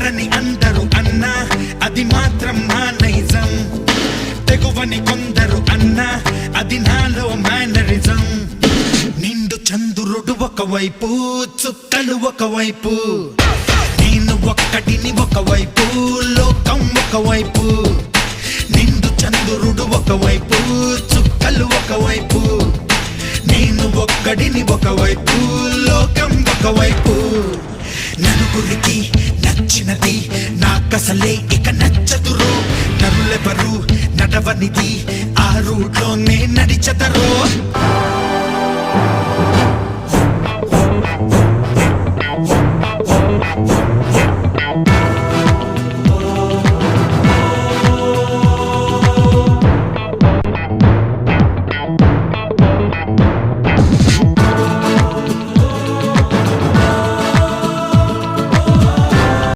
పొగరని అందరూ అన్నా అది మాత్రం నా నైజం. తెగువని కొందరు అన్నా అది నాలో మేనరిజం. నిండు చంద్రుడు ఒకవైపు, చుక్కలు ఒకవైపు, నేను ఒక్కటిని ఒకవైపు, లోకం ఒకవైపు. నిండు చంద్రుడు ఒకవైపు, చుక్కలు ఒకవైపు, నేను ఒక్కడిని ఒకవైపు, లోకం ఒకవైపు. నలుగురికి నచ్చినది నాకసలే ఇక నచ్చదురో. నరులెవరు నడవనిది ఆ రూట్లోనే నడిచెదరో.